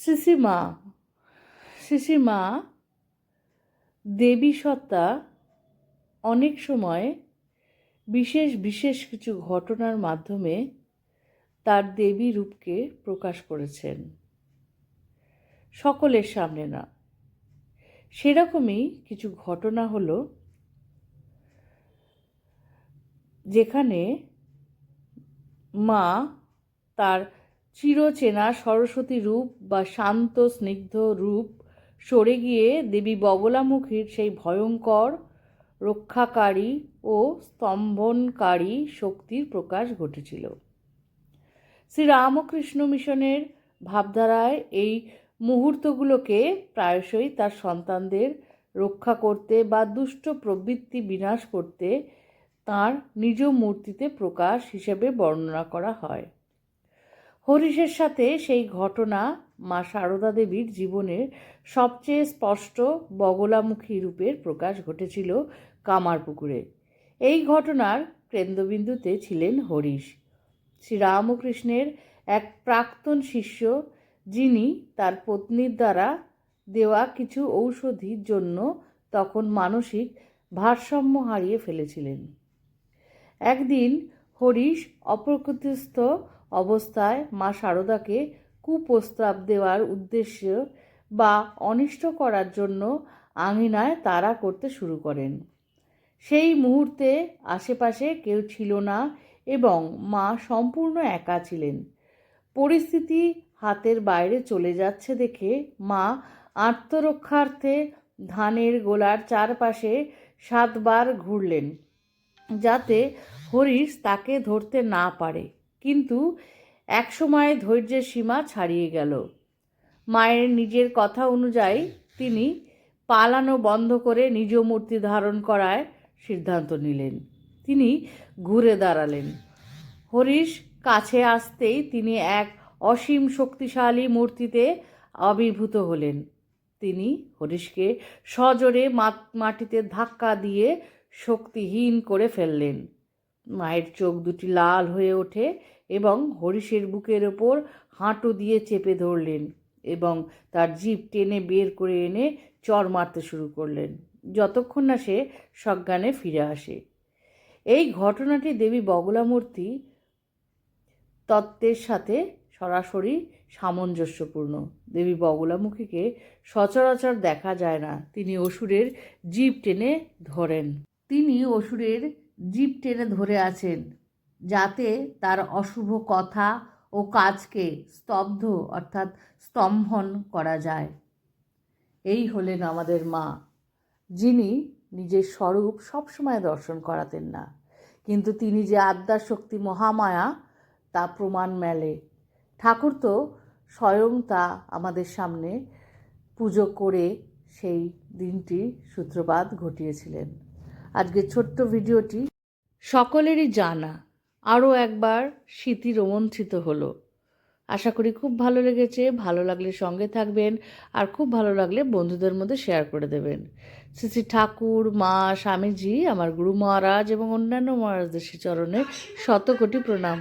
সিসিমা সিসিমা দেবী সত্তা অনেক সময় বিশেষ বিশেষ কিছু ঘটনার মাধ্যমে তার দেবী রূপকে প্রকাশ করেছেন, সকলের সামনে না। সেরকমই কিছু ঘটনা হলো যেখানে মা তার চিরচেনা সরস্বতী রূপ বা শান্ত স্নিগ্ধ রূপ সরে গিয়ে দেবী বগলামুখীর সেই ভয়ঙ্কর রক্ষাকারী ও স্তম্ভনকারী শক্তির প্রকাশ ঘটেছিল। শ্রীরামকৃষ্ণ মিশনের ভাবধারায় এই মুহূর্তগুলোকে প্রায়শই তার সন্তানদের রক্ষা করতে বা দুষ্ট প্রবৃত্তি বিনাশ করতে তাঁর নিজ মূর্তিতে প্রকাশ হিসেবে বর্ণনা করা হয়। হরিশের সাথে সেই ঘটনা মা সারদা দেবীর জীবনের সবচেয়ে স্পষ্ট বগলামুখী রূপের প্রকাশ ঘটেছিল কামারপুকুরে। এই ঘটনার কেন্দ্রবিন্দুতে ছিলেন হরিশ, শ্রীরামকৃষ্ণের এক প্রাক্তন শিষ্য, যিনি তার পত্নীর দ্বারা দেওয়া কিছু ঔষধির জন্য তখন মানসিক ভারসাম্য হারিয়ে ফেলেছিলেন। একদিন হরিশ অপ্রকৃতিস্থ অবস্থায় মা সারদাকে কুপ্রস্তাব দেওয়ার উদ্দেশ্য বা অনিষ্ট করার জন্য আঙিনায় তাড়া করতে শুরু করেন। সেই মুহূর্তে আশেপাশে কেউ ছিল না এবং মা সম্পূর্ণ একা ছিলেন। পরিস্থিতি হাতের বাইরে চলে যাচ্ছে দেখে মা আত্মরক্ষার্থে ধানের গোলার চারপাশে 7 বার ঘুরলেন, যাতে হরিশ তাকে ধরতে না পারে। কিন্তু একসময় ধৈর্যের সীমা ছাড়িয়ে গেল। মায়ের নিজের কথা অনুযায়ী তিনি পালানো বন্ধ করে নিজ মূর্তি ধারণ করার সিদ্ধান্ত নিলেন। তিনি ঘুরে দাঁড়ালেন। হরিশ কাছে আসতেই তিনি এক অসীম শক্তিশালী মূর্তিতে আবির্ভূত হলেন। তিনি হরিশকে সজোরে মাটিতে ধাক্কা দিয়ে শক্তিহীন করে ফেললেন। মায়ের চোখ দুটি লাল হয়ে ওঠে এবং হরিশের বুকের ওপর হাঁটু দিয়ে চেপে ধরলেন এবং তার জিভ টেনে বের করে এনে চড় মারতে শুরু করলেন, যতক্ষণ না সে সজ্ঞানে ফিরে আসে। এই ঘটনাটি দেবী বগলামূর্তি তত্ত্বের সাথে সরাসরি সামঞ্জস্যপূর্ণ। দেবী বগলামুখীকে সচরাচর দেখা যায় না। তিনি অসুরের জিভ টেনে ধরেন। তিনি অসুরের জিভ টেনে ধরে আছেন, যাতে তার অশুভ কথা ও কাজকে স্তব্ধ অর্থাৎ স্তম্ভন করা যায়। এই হলেন আমাদের মা, যিনি নিজের স্বরূপ সবসময় দর্শন করাতেন না, কিন্তু তিনি যে আদ্যাশক্তি মহামায়া তা প্রমাণ মেলে। ঠাকুর তো স্বয়ং তা আমাদের সামনে পুজো করে সেই দিনটি সূত্রপাত ঘটিয়েছিলেন। আজকের ছোট্ট ভিডিওটি সকলেরই জানা, আরও একবার স্মৃতি রোমন্থিত হলো। আশা করি খুব ভালো লেগেছে। ভালো লাগলে সঙ্গে থাকবেন, আর খুব ভালো লাগলে বন্ধুদের মধ্যে শেয়ার করে দেবেন। শ্রী শ্রী ঠাকুর, মা, স্বামীজি, আমার গুরু মহারাজ এবং অন্যান্য মহারাজদের চরণে শতকোটি প্রণাম।